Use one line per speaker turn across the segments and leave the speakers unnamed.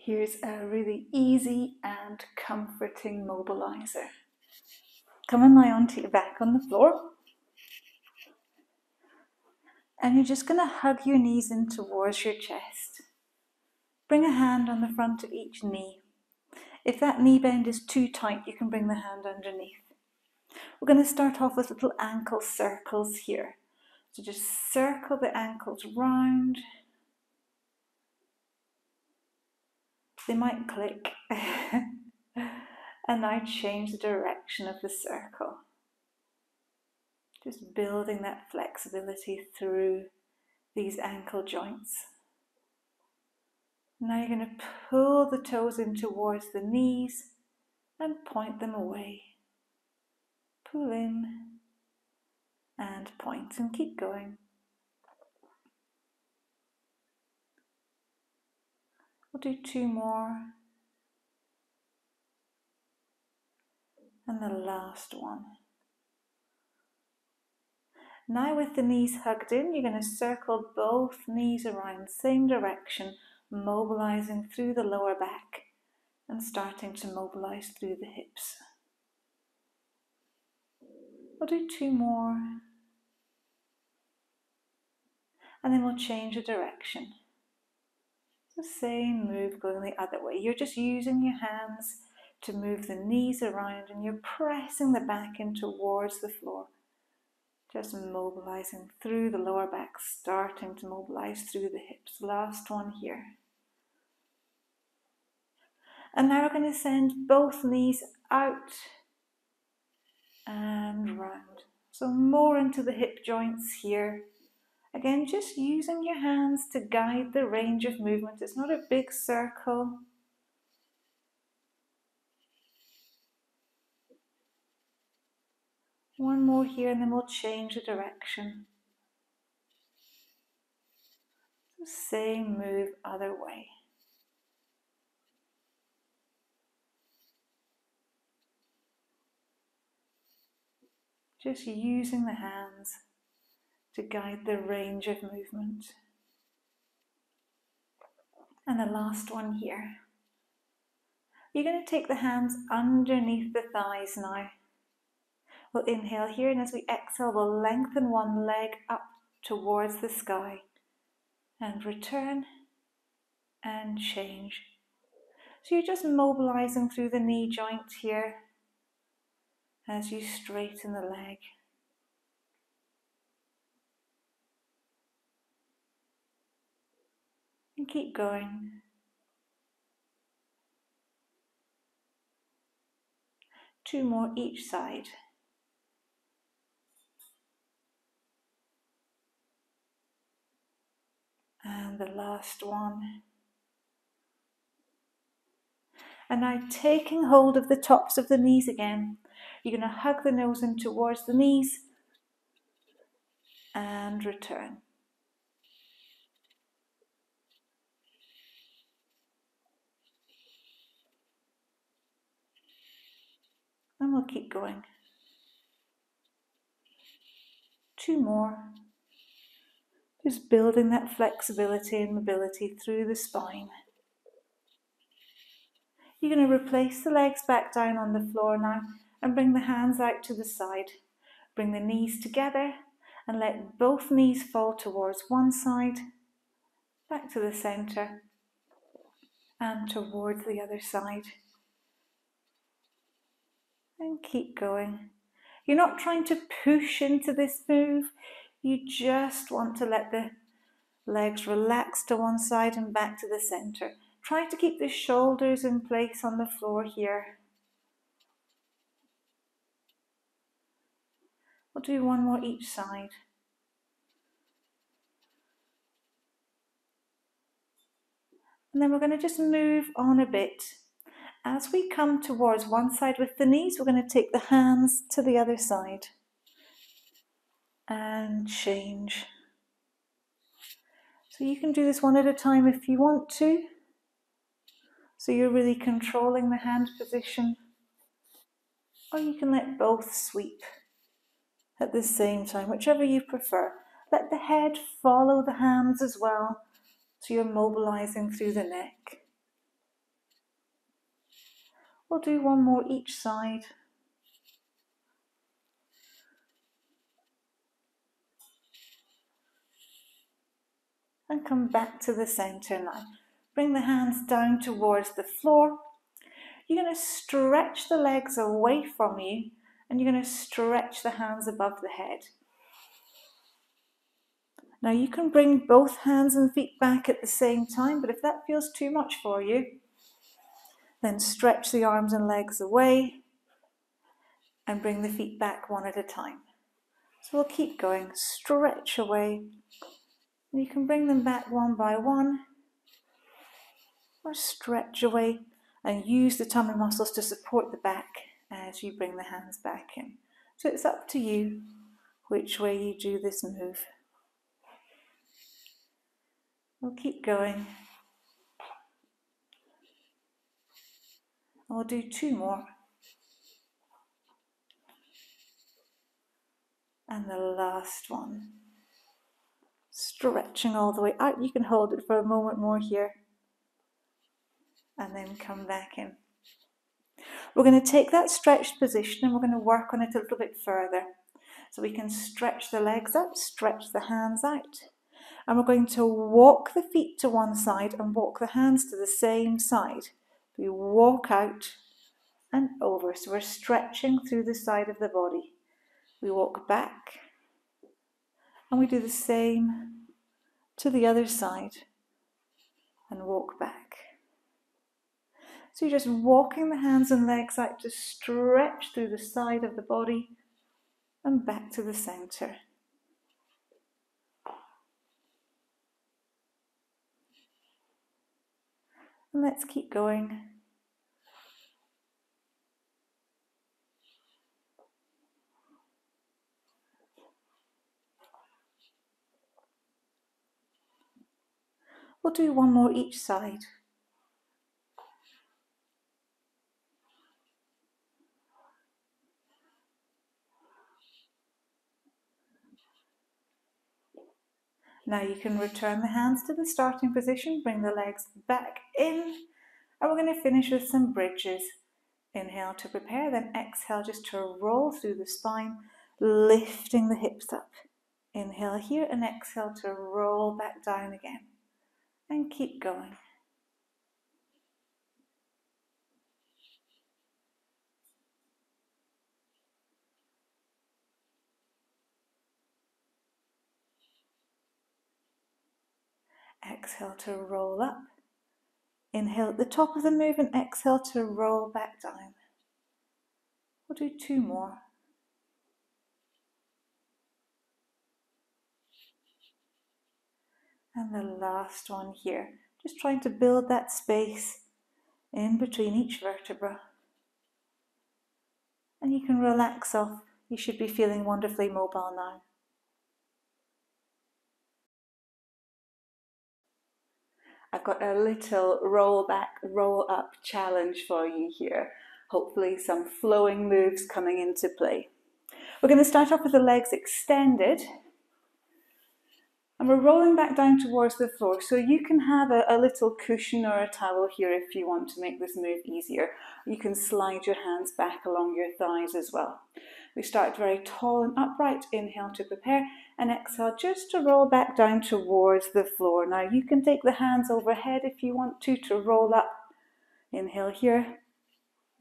Here's a really easy and comforting mobilizer. Come and lie onto your back on the floor. And you're just going to hug your knees in towards your chest. Bring a hand on the front of each knee. If that knee bend is too tight, you can bring the hand underneath. We're going to start off with little ankle circles here. So just circle the ankles round. They might click. And now change the direction of the circle. Just building that flexibility through these ankle joints. Now you're going to pull the toes in towards the knees and point them away. Pull in and point and keep going. We'll do 2 more. And the last one. Now with the knees hugged in, you're going to circle both knees around, same direction, mobilizing through the lower back and starting to mobilize through the hips. We'll do 2 more. And then we'll change the direction. The same move going the other way. You're just using your hands to move the knees around and you're pressing the back in towards the floor. Just mobilizing through the lower back, starting to mobilize through the hips. Last one here. And now we're going to send both knees out and round. So more into the hip joints here. Again, just using your hands to guide the range of movement. It's not a big circle. One more here and then we'll change the direction. The same move other way. Just using the hands to guide the range of movement. And the last one here. You're going to take the hands underneath the thighs now. We'll inhale here, and as we exhale, we'll lengthen one leg up towards the sky. And return and change. So you're just mobilizing through the knee joint here as you straighten the leg. And keep going. Two more each side. And the last one. And now taking hold of the tops of the knees again. You're going to hug the nose in towards the knees and return. And we'll keep going. Two more. Just building that flexibility and mobility through the spine. You're going to replace the legs back down on the floor now and bring the hands out to the side. Bring the knees together and let both knees fall towards one side, back to the centre and towards the other side. And keep going. You're not trying to push into this move, you just want to let the legs relax to one side and back to the centre. Try to keep the shoulders in place on the floor here. We'll do one more each side. And then we're going to just move on a bit. As we come towards one side with the knees, we're going to take the hands to the other side. And change. So you can do this one at a time if you want to. So you're really controlling the hand position. Or you can let both sweep at the same time, whichever you prefer. Let the head follow the hands as well, so you're mobilizing through the neck. We'll do one more each side. And come back to the center now. Bring the hands down towards the floor. You're going to stretch the legs away from you, and you're going to stretch the hands above the head. Now you can bring both hands and feet back at the same time, but if that feels too much for you, then stretch the arms and legs away and bring the feet back one at a time. So we'll keep going, stretch away. And you can bring them back one by one, or stretch away and use the tummy muscles to support the back as you bring the hands back in. So it's up to you which way you do this move. We'll keep going. And we'll do two more. And the last one. Stretching all the way out. You can hold it for a moment more here. And then come back in. We're going to take that stretched position and we're going to work on it a little bit further. So we can stretch the legs out, stretch the hands out. And we're going to walk the feet to one side and walk the hands to the same side. We walk out and over. So we're stretching through the side of the body. We walk back and we do the same to the other side and walk back. So you're just walking the hands and legs out to stretch through the side of the body and back to the center. And let's keep going. We'll do one more each side. Now you can return the hands to the starting position, bring the legs back in, and we're going to finish with some bridges. Inhale to prepare, then exhale just to roll through the spine, lifting the hips up. Inhale here and exhale to roll back down again. And keep going. Exhale to roll up. Inhale at the top of the move and exhale to roll back down. We'll do two more. And the last one here. Just trying to build that space in between each vertebra. And you can relax off. You should be feeling wonderfully mobile now. I've got a little roll back, roll up challenge for you here. Hopefully some flowing moves coming into play. We're going to start off with the legs extended. And we're rolling back down towards the floor. So you can have a little cushion or a towel here if you want to make this move easier. You can slide your hands back along your thighs as well. We start very tall and upright. Inhale to prepare and exhale just to roll back down towards the floor. Now you can take the hands overhead if you want to roll up. Inhale here.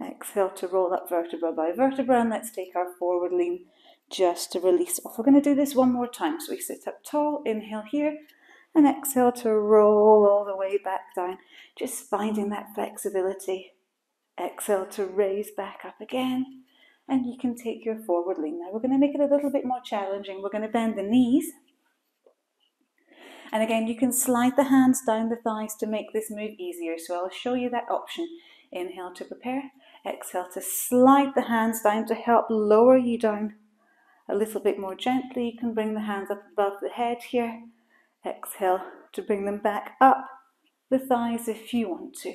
Exhale to roll up vertebra by vertebra, and let's take our forward lean just to release off. We're going to do this one more time. So we sit up tall, inhale here, and exhale to roll all the way back down. Just finding that flexibility. Exhale to raise back up again, and you can take your forward lean. Now we're going to make it a little bit more challenging. We're going to bend the knees. And again, you can slide the hands down the thighs to make this move easier. So I'll show you that option. Inhale to prepare. Exhale to slide the hands down to help lower you down a little bit more gently. You can bring the hands up above the head here. Exhale to bring them back up the thighs if you want to.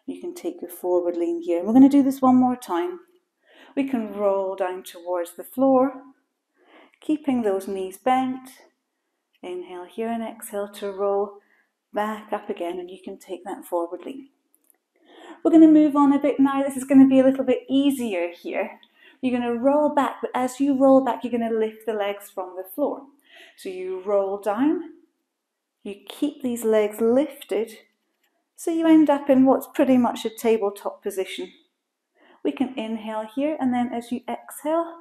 You can take your forward lean here. And we're going to do this one more time. We can roll down towards the floor, keeping those knees bent. Inhale here and exhale to roll back up again, and you can take that forward lean. We're going to move on a bit now. This is going to be a little bit easier here. You're going to roll back, but as you roll back, you're going to lift the legs from the floor. So you roll down, you keep these legs lifted, so you end up in what's pretty much a tabletop position. We can inhale here, and then as you exhale,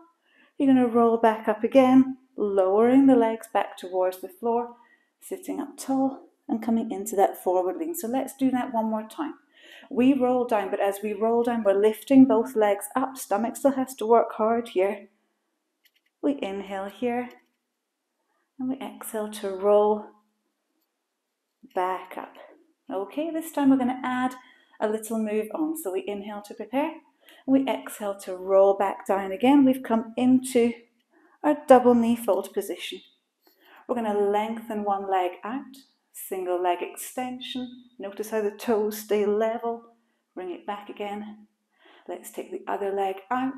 you're going to roll back up again, lowering the legs back towards the floor, sitting up tall and coming into that forward lean. So let's do that one more time. We roll down, but as we roll down, we're lifting both legs up. Stomach still has to work hard here. We inhale here, and we exhale to roll back up. Okay, this time we're going to add a little move on. So we inhale to prepare, and we exhale to roll back down again. We've come into our double knee fold position. We're going to lengthen one leg out, single leg extension. Notice how the toes stay level. Bring it back again. Let's take the other leg out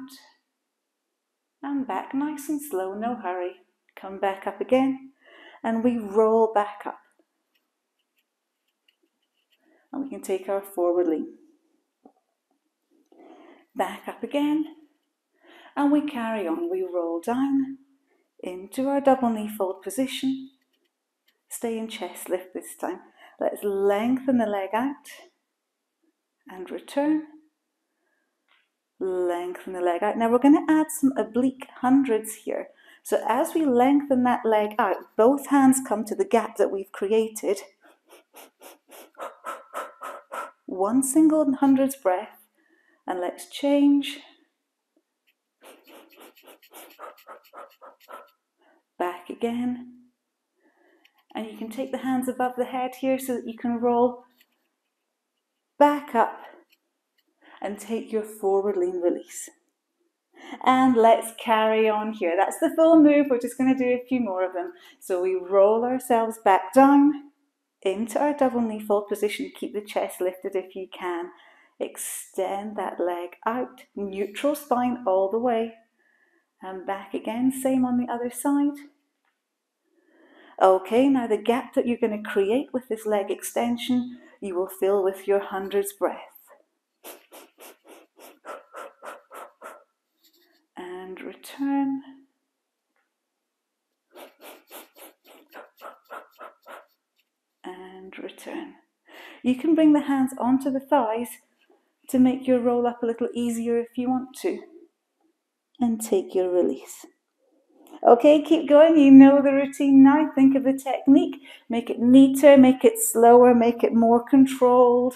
and back, nice and slow, no hurry. Come back up again, and we roll back up. And we can take our forward lean. Back up again, and we carry on. We roll down into our double knee fold position. Stay in chest lift this time. Let's lengthen the leg out and return. Lengthen the leg out. Now we're going to add some oblique hundreds here. So as we lengthen that leg out, both hands come to the gap that we've created. One single hundreds breath, and let's change. Back again. And you can take the hands above the head here so that you can roll back up and take your forward lean release. And let's carry on here. That's the full move. We're just going to do a few more of them. So we roll ourselves back down into our double knee fold position. Keep the chest lifted if you can. Extend that leg out. Neutral spine all the way. And back again. Same on the other side. Okay, now the gap that you're going to create with this leg extension, you will fill with your hundreds breath. And return. And return. You can bring the hands onto the thighs to make your roll up a little easier if you want to. And take your release. Okay, keep going. You know the routine now. Think of the technique. Make it neater, make it slower, make it more controlled.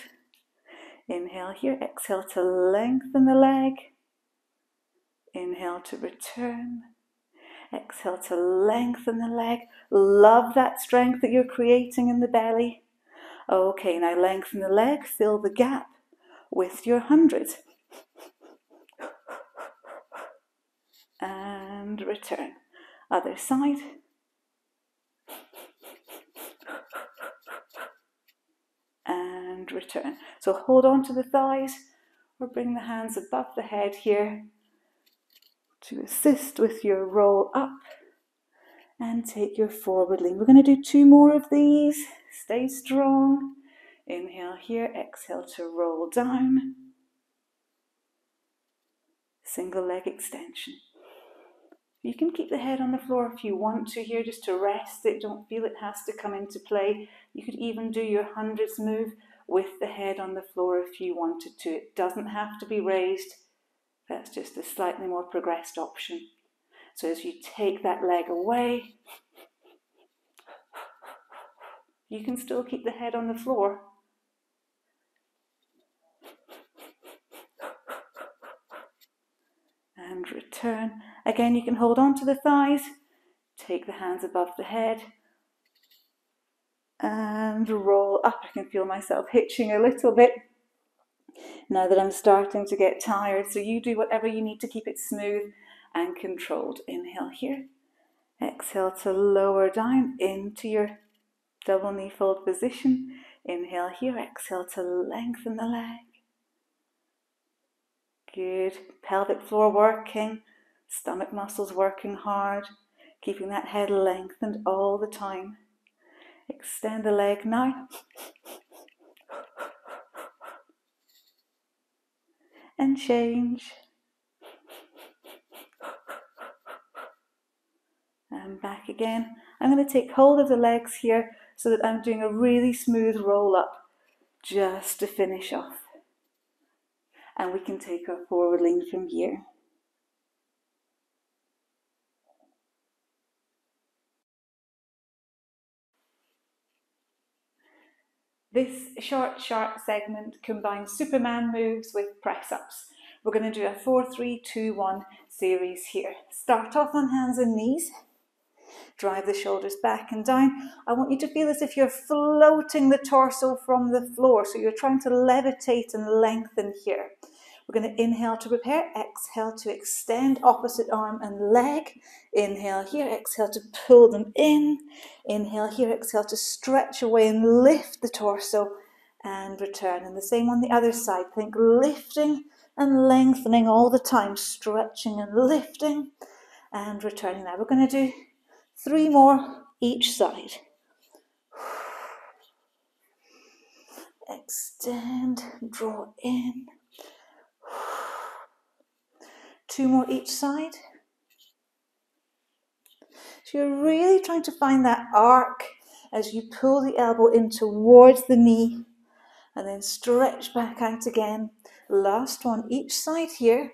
Inhale here. Exhale to lengthen the leg. Inhale to return. Exhale to lengthen the leg. Love that strength that you're creating in the belly. Okay, now lengthen the leg. Fill the gap with your hundreds. And return. Other side. And return. So hold on to the thighs or bring the hands above the head here to assist with your roll up and take your forward lean. We're going to do 2 more of these. Stay strong. Inhale here, exhale to roll down. Single leg extension. You can keep the head on the floor if you want to here, just to rest it. Don't feel it has to come into play. You could even do your hundreds move with the head on the floor if you wanted to. It doesn't have to be raised. That's just a slightly more progressed option. So as you take that leg away, you can still keep the head on the floor. And return. Again, you can hold on to the thighs, take the hands above the head, and roll up. I can feel myself hitching a little bit now that I'm starting to get tired. So you do whatever you need to keep it smooth and controlled. Inhale here. Exhale to lower down into your double knee fold position. Inhale here. Exhale to lengthen the leg. Good. Pelvic floor working, stomach muscles working hard, keeping that head lengthened all the time. Extend the leg now. and change. And back again. I'm going to take hold of the legs here so that I'm doing a really smooth roll up just to finish off. And we can take our forward lean from here. This short, sharp segment combines Superman moves with press-ups. We're going to do a 4-3-2-1 series here. Start off on hands and knees. Drive the shoulders back and down. I want you to feel as if you're floating the torso from the floor. So you're trying to levitate and lengthen here. We're going to inhale to prepare, exhale to extend opposite arm and leg. Inhale here, exhale to pull them in. Inhale here, exhale to stretch away and lift the torso and return. And the same on the other side. Think lifting and lengthening all the time, stretching and lifting and returning. Now we're going to do 3 more each side. Extend, draw in. 2 more each side. So you're really trying to find that arc as you pull the elbow in towards the knee and then stretch back out again. Last one each side here.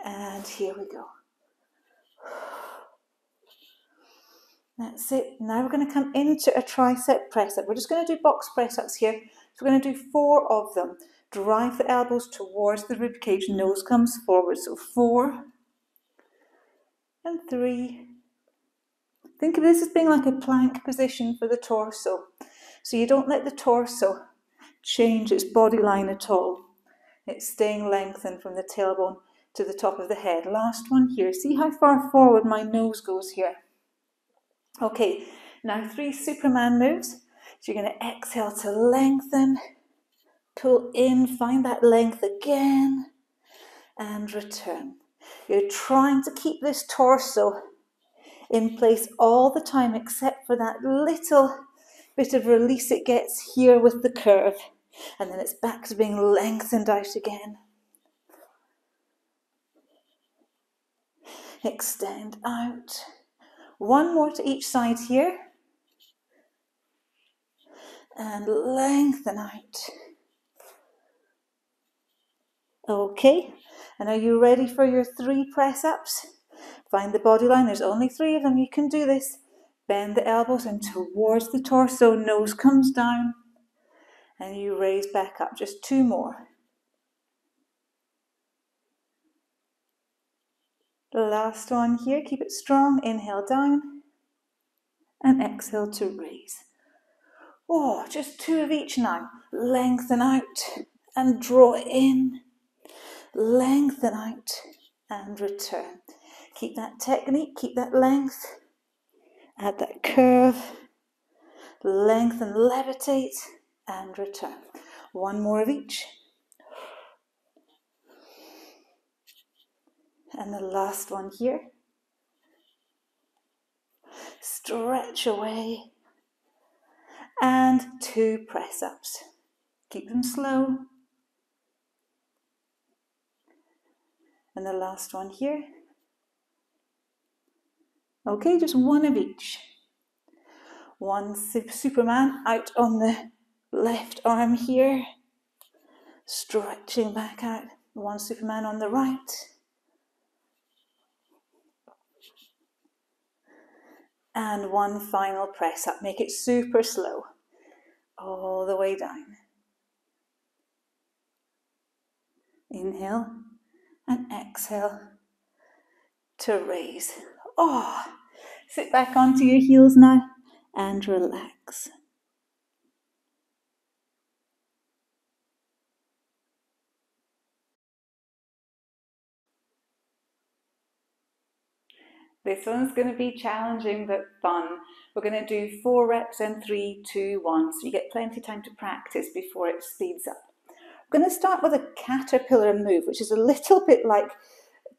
And here we go. That's it. Now we're going to come into a tricep press up. We're just going to do box press ups here. So we're going to do 4 of them. Drive the elbows towards the rib cage. Nose comes forward. So 4 and 3. Think of this as being like a plank position for the torso. So you don't let the torso change its body line at all. It's staying lengthened from the tailbone to the top of the head. Last one here. See how far forward my nose goes here. Okay, now 3 Superman moves. So you're going to exhale to lengthen, pull in, find that length again, and return. You're trying to keep this torso in place all the time except for that little bit of release it gets here with the curve. And then it's back to being lengthened out again. Extend out. 1 more to each side here. And lengthen out. Okay, and are you ready for your 3 press-ups? Find the body line, there's only 3 of them, you can do this. Bend the elbows in towards the torso, nose comes down, and you raise back up. Just 2 more. The last one here, keep it strong, inhale down, and exhale to raise. Oh, just 2 of each now. Lengthen out, and draw in. Lengthen out, and return. Keep that technique, keep that length. Add that curve, lengthen, levitate, and return. 1 more of each. And the last one here. Stretch away. And 2 press-ups. Keep them slow. And the last one here. Okay, just 1 of each. 1 Superman out on the left arm here. Stretching back out. 1 Superman on the right. And 1 final press up. Make it super slow. All the way down. Inhale and exhale to raise. Oh, sit back onto your heels now and relax. This one's going to be challenging but fun. We're going to do 4 reps and 3, 2, 1, so you get plenty of time to practice before it speeds up. We're going to start with a caterpillar move, which is a little bit like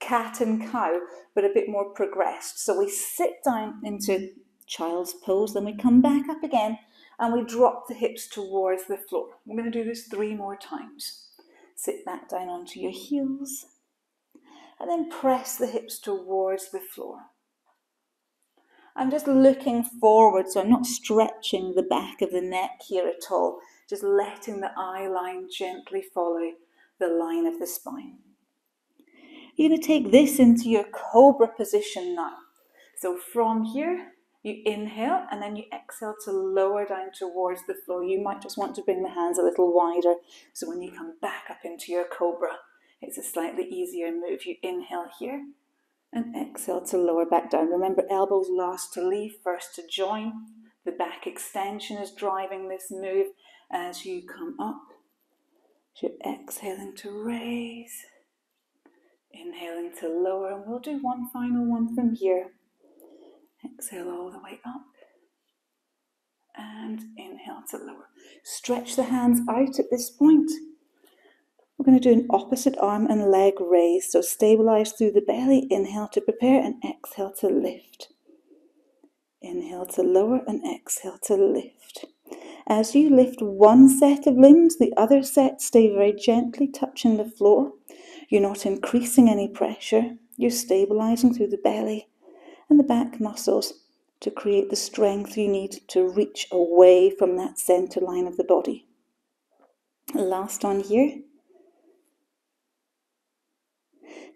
cat and cow, but a bit more progressed. So we sit down into child's pose, then we come back up again, and we drop the hips towards the floor. We're going to do this 3 more times. Sit back down onto your heels, and then press the hips towards the floor. I'm just looking forward, so I'm not stretching the back of the neck here at all, just letting the eye line gently follow the line of the spine. You're going to take this into your cobra position now. So from here, you inhale and then you exhale to lower down towards the floor. You might just want to bring the hands a little wider, so when you come back up into your cobra, it's a slightly easier move. You inhale here and exhale to lower back down. Remember, elbows last to leave, first to join. The back extension is driving this move as you come up. So you're exhaling to raise, inhaling to lower, and we'll do one final one from here. Exhale all the way up and inhale to lower. Stretch the hands out at this point. We're going to do an opposite arm and leg raise. So stabilize through the belly, inhale to prepare and exhale to lift. Inhale to lower and exhale to lift. As you lift one set of limbs, the other set stay very gently touching the floor. You're not increasing any pressure. You're stabilizing through the belly and the back muscles to create the strength you need to reach away from that center line of the body. Last one here.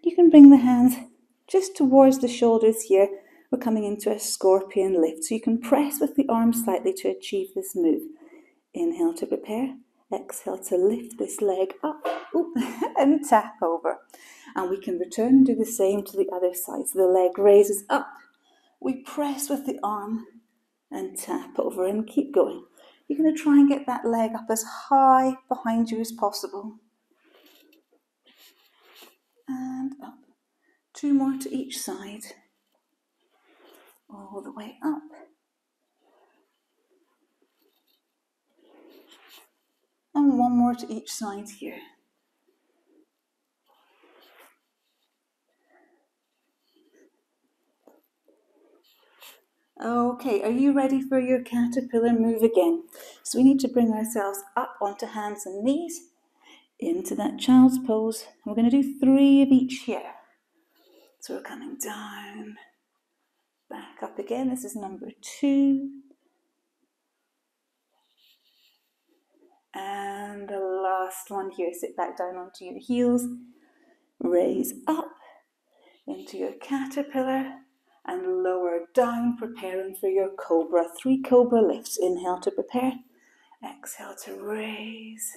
You can bring the hands just towards the shoulders here. We're coming into a scorpion lift. So you can press with the arms slightly to achieve this move. Inhale to prepare. Exhale to lift this leg up and tap over. And we can return and do the same to the other side. So the leg raises up. We press with the arm and tap over and keep going. You're going to try and get that leg up as high behind you as possible. And up. 2 more to each side. All the way up. And 1 more to each side here. Okay, are you ready for your caterpillar move again? So we need to bring ourselves up onto hands and knees, into that child's pose. We're going to do 3 of each here. So we're coming down, back up again. This is number 2. And the last one here. Sit back down onto your heels. Raise up into your caterpillar and lower down, preparing for your cobra. 3 cobra lifts. Inhale to prepare. Exhale to raise.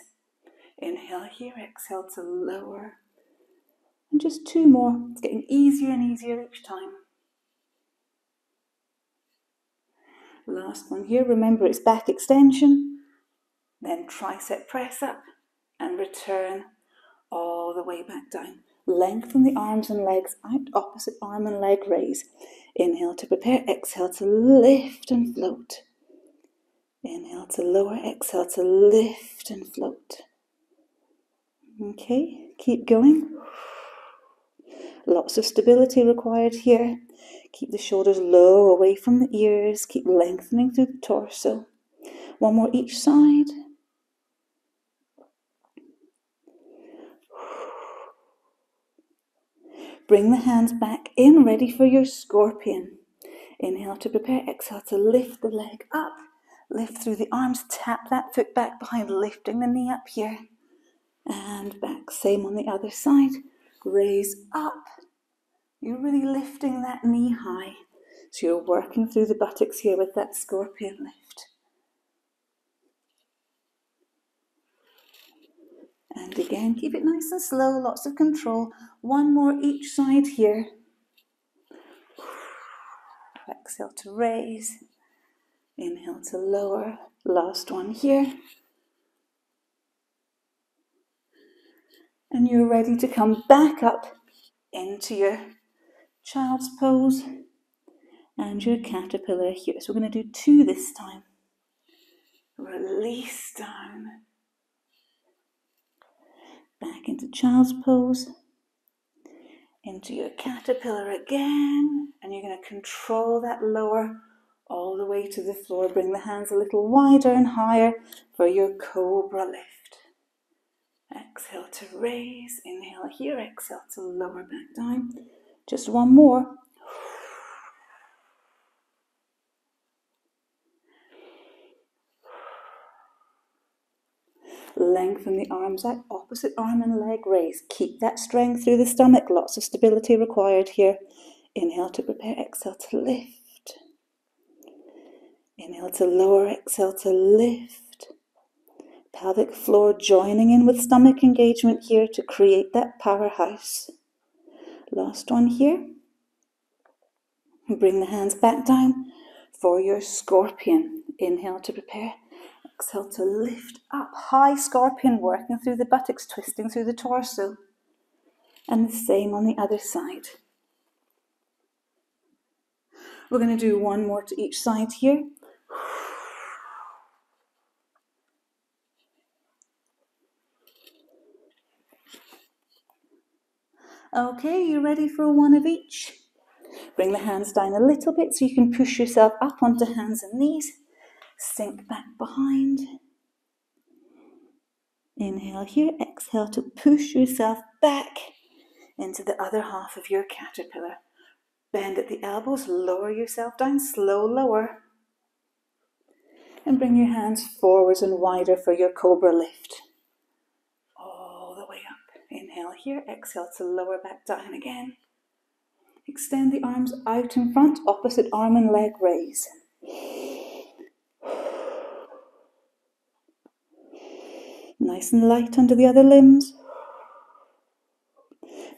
Inhale here. Exhale to lower. And just 2 more. It's getting easier and easier each time. Last one here. Remember, it's back extension. Then tricep press up and return all the way back down. Lengthen the arms and legs out, opposite arm and leg raise. Inhale to prepare, exhale to lift and float. Inhale to lower, exhale to lift and float. Okay, keep going. Lots of stability required here. Keep the shoulders low, away from the ears. Keep lengthening through the torso. 1 more each side. Bring the hands back in, ready for your scorpion. Inhale to prepare, exhale to lift the leg up. Lift through the arms, tap that foot back behind, lifting the knee up here. And back, same on the other side. Raise up. You're really lifting that knee high. So you're working through the buttocks here with that scorpion lift. And again, keep it nice and slow, lots of control. 1 more each side here. Exhale to raise. Inhale to lower. Last one here. And you're ready to come back up into your child's pose and your caterpillar here. So we're going to do 2 this time. Release down. Back into child's pose. Into your caterpillar again. And you're going to control that lower all the way to the floor. Bring the hands a little wider and higher for your cobra lift. Exhale to raise, inhale here, exhale to lower back down. Just one more. Lengthen the arms out, opposite arm and leg raise. Keep that strength through the stomach, lots of stability required here. Inhale to prepare, exhale to lift. Inhale to lower, exhale to lift. Pelvic floor joining in with stomach engagement here to create that powerhouse. Last one here. Bring the hands back down for your scorpion. Inhale to prepare. Exhale to lift up. High scorpion, working through the buttocks, twisting through the torso. And the same on the other side. We're going to do one more to each side here. Okay, you ready for one of each? Bring the hands down a little bit so you can push yourself up onto hands and knees. Sink back behind. Inhale here, exhale to push yourself back into the other half of your caterpillar. Bend at the elbows, lower yourself down, slow lower. And bring your hands forwards and wider for your cobra lift. All the way up. Inhale here, exhale to lower back down again. Extend the arms out in front, opposite arm and leg raise. Nice and light under the other limbs.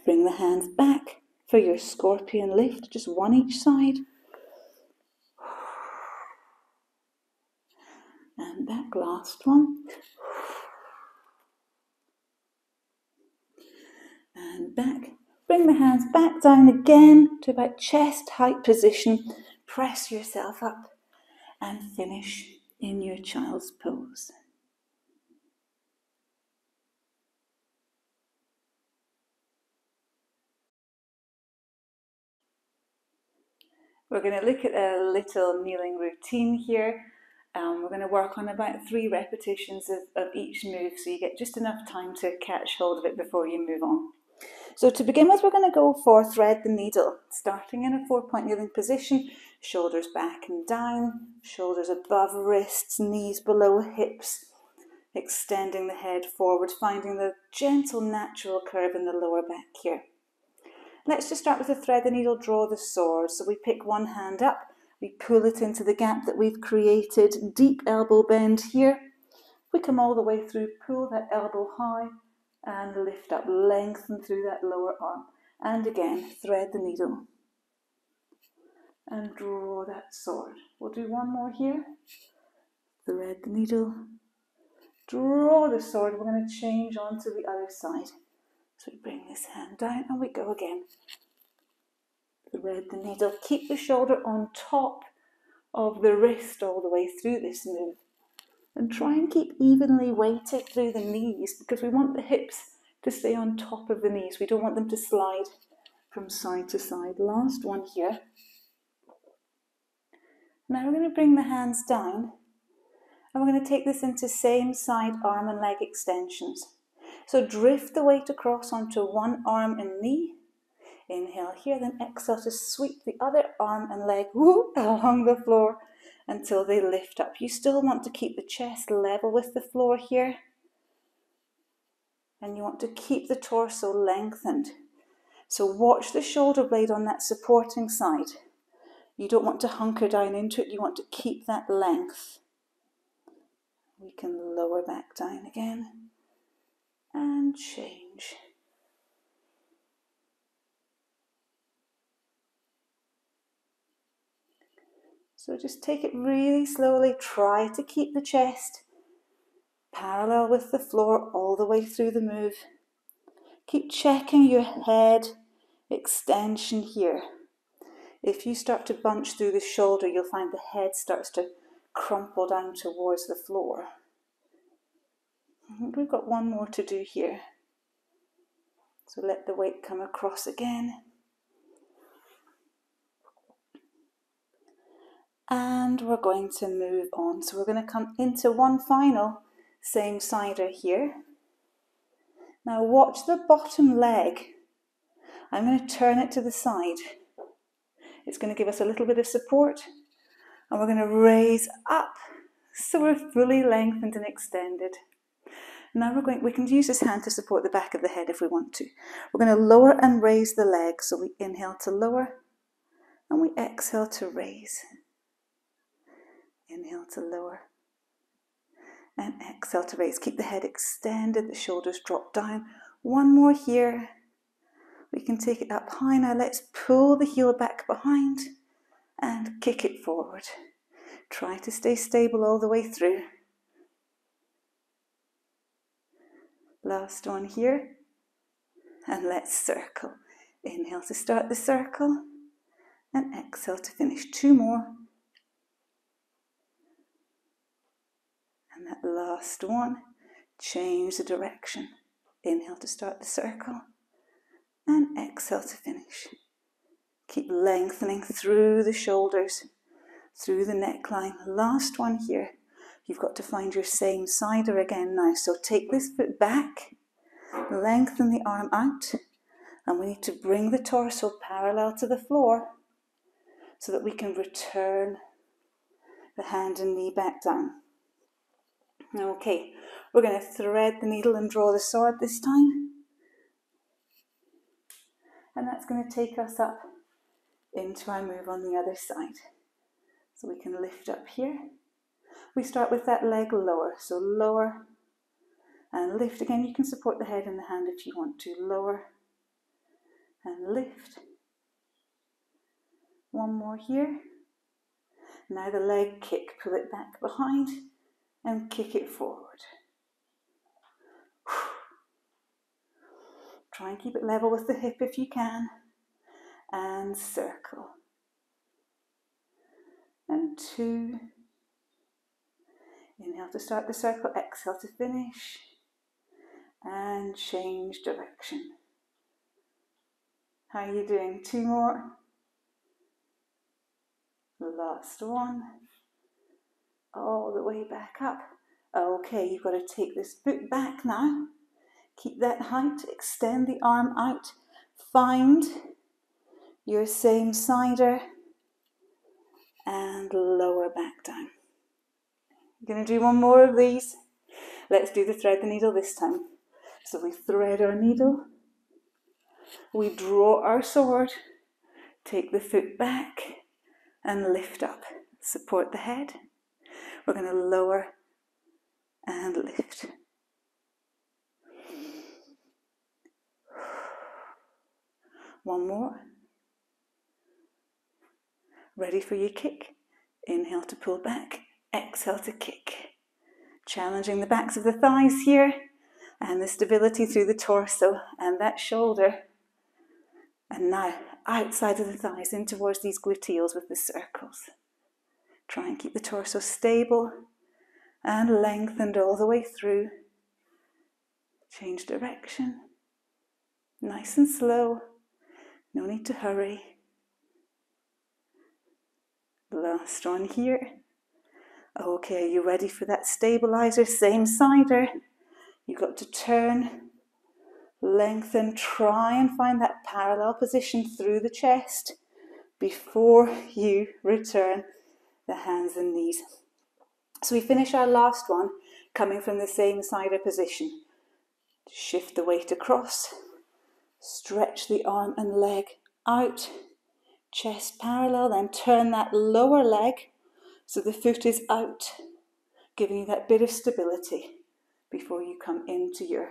Bring the hands back for your scorpion lift, just one each side. And back, last one. And back. Bring the hands back down again to about chest height position. Press yourself up and finish in your child's pose. We're going to look at a little kneeling routine here. We're going to work on about 3 repetitions of each move, so you get just enough time to catch hold of it before you move on. So to begin with, we're going to go for thread the needle, starting in a 4-point kneeling position, shoulders back and down, shoulders above wrists, knees below hips, extending the head forward, finding the gentle natural curve in the lower back here. Let's just start with the thread the needle, draw the sword. So we pick one hand up, we pull it into the gap that we've created, deep elbow bend here. We come all the way through, pull that elbow high, and lift up, lengthen through that lower arm. And again, thread the needle. And draw that sword. We'll do one more here. Thread the needle. Draw the sword. We're going to change on to the other side. So we bring this hand down and we go again. Thread the needle. Keep the shoulder on top of the wrist all the way through this move. And try and keep evenly weighted through the knees, because we want the hips to stay on top of the knees. We don't want them to slide from side to side. Last one here. Now we're going to bring the hands down and we're going to take this into same side arm and leg extensions. So drift the weight across onto one arm and knee. Inhale here, then exhale to sweep the other arm and leg along the floor until they lift up. You still want to keep the chest level with the floor here. And you want to keep the torso lengthened. So watch the shoulder blade on that supporting side. You don't want to hunker down into it. You want to keep that length. We can lower back down again. And change. So just take it really slowly. Try to keep the chest parallel with the floor all the way through the move. Keep checking your head extension here. If you start to bunch through the shoulder, you'll find the head starts to crumple down towards the floor. We've got one more to do here. So let the weight come across again. And we're going to move on. So we're going to come into one final same-sider here. Now watch the bottom leg. I'm going to turn it to the side. It's going to give us a little bit of support. And we're going to raise up so we're fully lengthened and extended. Now we can use this hand to support the back of the head if we want to. We're going to lower and raise the leg. So we inhale to lower and we exhale to raise. Inhale to lower and exhale to raise. Keep the head extended, the shoulders drop down. One more here. We can take it up high. Now let's pull the heel back behind and kick it forward. Try to stay stable all the way through. Last one here. And let's circle. Inhale to start the circle and exhale to finish. Two more. And that last one, change the direction. Inhale to start the circle and exhale to finish. Keep lengthening through the shoulders, through the neckline. Last one here. You've got to find your same-sider again now. So take this foot back, lengthen the arm out, and we need to bring the torso parallel to the floor so that we can return the hand and knee back down. Okay, we're going to thread the needle and draw the sword this time. And that's going to take us up into our move on the other side. So we can lift up here. We start with that leg lower. So lower and lift. Again, you can support the head and the hand if you want to. Lower and lift. One more here. Now the leg kick. Pull it back behind and kick it forward. Try and keep it level with the hip if you can. And circle. And two. Inhale to start the circle, exhale to finish. And change direction. How are you doing? Two more. Last one. All the way back up. Okay, you've got to take this foot back now. Keep that height, extend the arm out. Find your same-sider and lower back down. You're going to do one more of these. Let's do the thread the needle this time. So we thread our needle. We draw our sword. Take the foot back and lift up. Support the head. We're going to lower and lift. One more. Ready for your kick. Inhale to pull back. Exhale to kick. Challenging the backs of the thighs here and the stability through the torso and that shoulder. And now outside of the thighs in towards these gluteals with the circles. Try and keep the torso stable and lengthened all the way through. Change direction. Nice and slow. No need to hurry. Last one here. Okay, are you ready for that stabilizer? Same-sider. You've got to turn, lengthen, try and find that parallel position through the chest before you return the hands and knees. So we finish our last one coming from the same-sider position. Shift the weight across, stretch the arm and leg out, chest parallel, then turn that lower leg so the foot is out, giving you that bit of stability before you come into your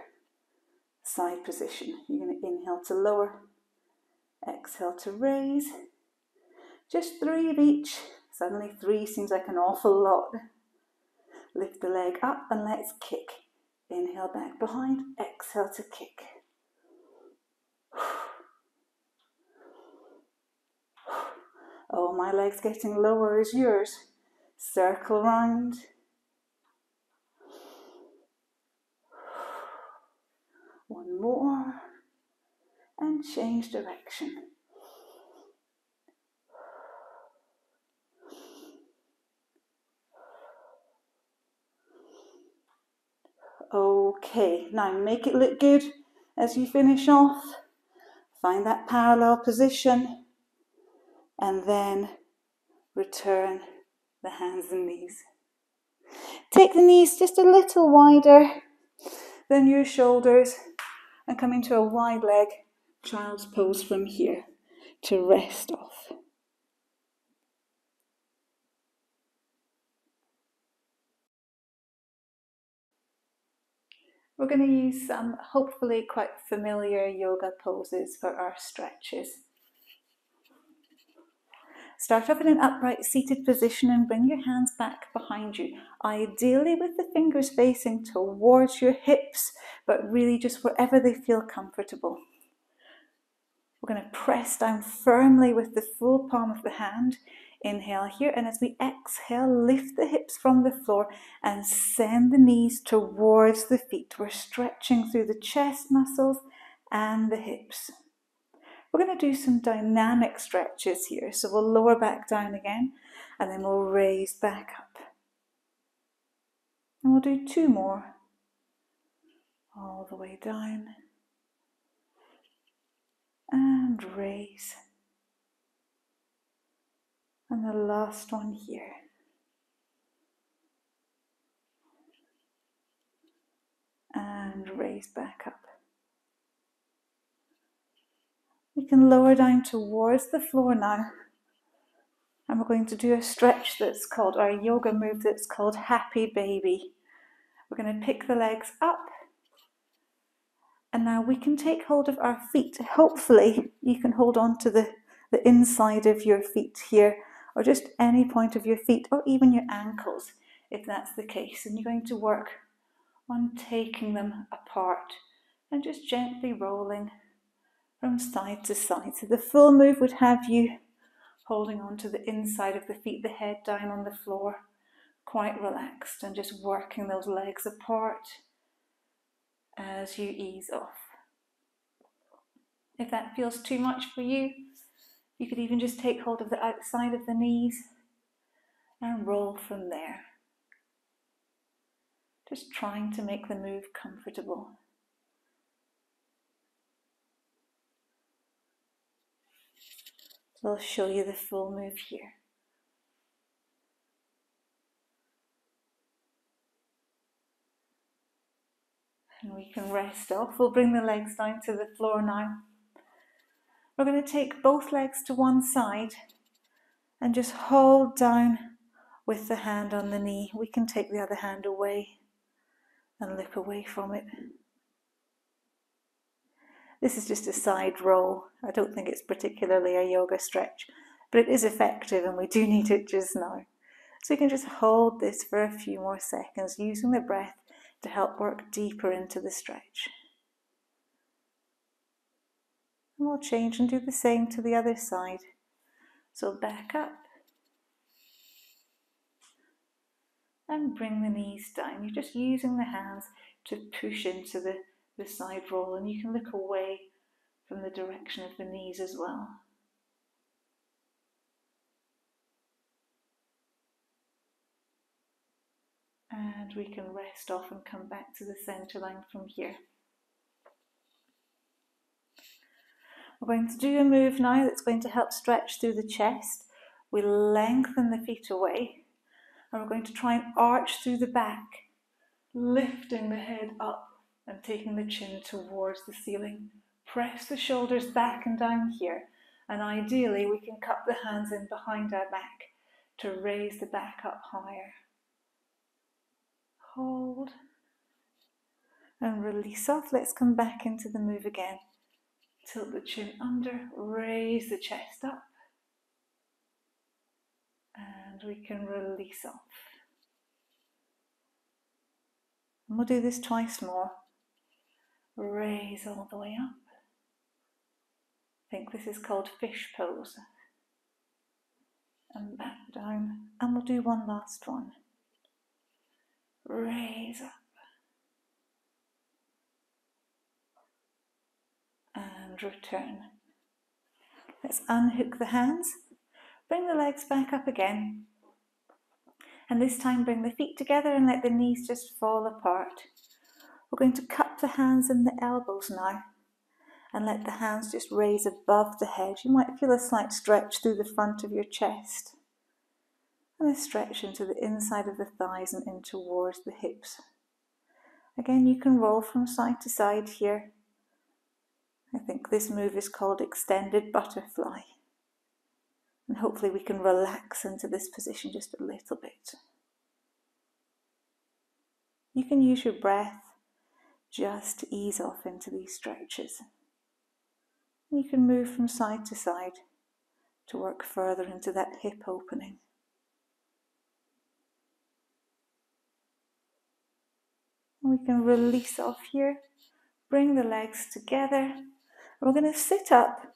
side position. You're going to inhale to lower, exhale to raise. Just 3 of each. Suddenly 3 seems like an awful lot. Lift the leg up and let's kick. Inhale back behind, exhale to kick. Oh, my leg's getting lower as yours. Circle round. One more. And change direction.
Okay, now make it look good as you finish off. Find that parallel position and then return the hands and knees. Take the knees just a little wider than your shoulders and come into a wide leg child's pose from here to rest off. We're going to use some hopefully quite familiar yoga poses for our stretches. Start off in an upright seated position and bring your hands back behind you, ideally with the fingers facing towards your hips, but really just wherever they feel comfortable. We're going to press down firmly with the full palm of the hand. Inhale here, and as we exhale, lift the hips from the floor and send the knees towards the feet. We're stretching through the chest muscles and the hips. We're going to do some dynamic stretches here. So we'll lower back down again, and then we'll raise back up. And we'll do 2 more. All the way down. And raise. And the last one here. And raise back up. We can lower down towards the floor now. And we're going to do a stretch that's called, or a yoga move that's called Happy Baby. We're going to pick the legs up. And now we can take hold of our feet. Hopefully you can hold on to the inside of your feet here, or just any point of your feet, or even your ankles, if that's the case. And you're going to work on taking them apart and just gently rolling from side to side. So the full move would have you holding on to the inside of the feet, the head down on the floor, quite relaxed, and just working those legs apart as you ease off. If that feels too much for you, you could even just take hold of the outside of the knees and roll from there. Just trying to make the move comfortable. So I'll show you the full move here. And we can rest off. We'll bring the legs down to the floor now. We're going to take both legs to one side and just hold down with the hand on the knee. We can take the other hand away and look away from it. This is just a side roll. I don't think it's particularly a yoga stretch, but it is effective and we do need it just now. So you can just hold this for a few more seconds, using the breath to help work deeper into the stretch. And we'll change and do the same to the other side. So back up and bring the knees down. You're just using the hands to push into the side roll, and you can look away from the direction of the knees as well. And we can rest off and come back to the center line from here. We're going to do a move now that's going to help stretch through the chest. We lengthen the feet away, and we're going to try and arch through the back, lifting the head up and taking the chin towards the ceiling. Press the shoulders back and down here, and ideally we can cup the hands in behind our back to raise the back up higher. Hold and release off. Let's come back into the move again. Tilt the chin under, raise the chest up, and we can release off. And we'll do this twice more. Raise all the way up. I think this is called fish pose. And back down, and we'll do one last one. Raise up. And return. Let's unhook the hands. Bring the legs back up again. And this time bring the feet together and let the knees just fall apart. We're going to cup the hands and the elbows now and let the hands just raise above the head. You might feel a slight stretch through the front of your chest and a stretch into the inside of the thighs and in towards the hips. Again, you can roll from side to side here. I think this move is called extended butterfly. And hopefully we can relax into this position just a little bit. You can use your breath just to ease off into these stretches. And you can move from side to side to work further into that hip opening. And we can release off here, bring the legs together. And we're going to sit up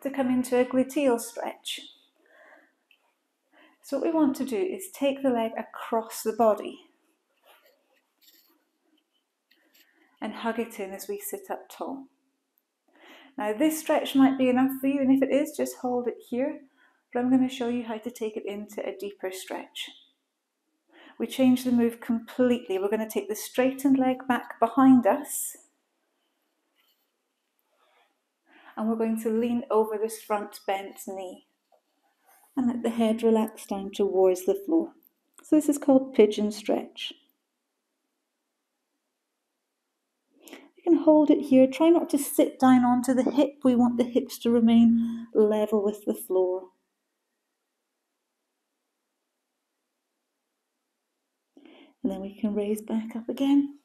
to come into a gluteal stretch. So what we want to do is take the leg across the body and hug it in as we sit up tall. Now this stretch might be enough for you, and if it is, just hold it here, but I'm going to show you how to take it into a deeper stretch. We change the move completely. We're going to take the straightened leg back behind us, and we're going to lean over this front bent knee and let the head relax down towards the floor. So this is called pigeon stretch. You can hold it here. Try not to sit down onto the hip. We want the hips to remain level with the floor. And then we can raise back up again.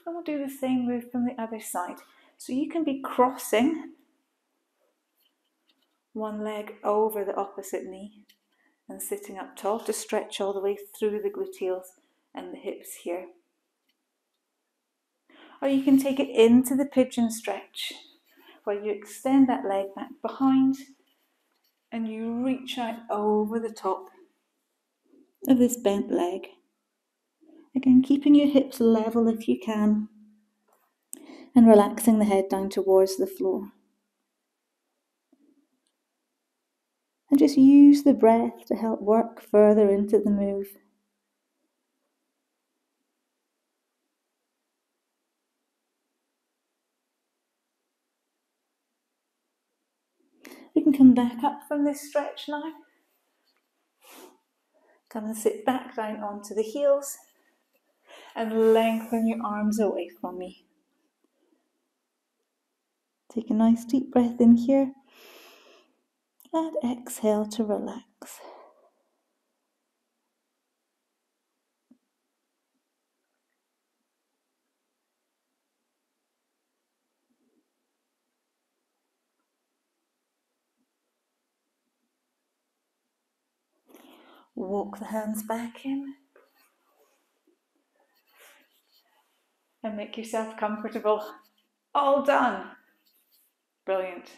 And we'll do the same move from the other side. So you can be crossing one leg over the opposite knee and sitting up tall to stretch all the way through the gluteals and the hips here. Or you can take it into the pigeon stretch, where you extend that leg back behind and you reach out over the top of this bent leg. Again, keeping your hips level if you can, and relaxing the head down towards the floor. And just use the breath to help work further into the move. We can come back up from this stretch now. Come and sit back down onto the heels and lengthen your arms away from me. Take a nice deep breath in here and exhale to relax. Walk the hands back in and make yourself comfortable. All done. Brilliant.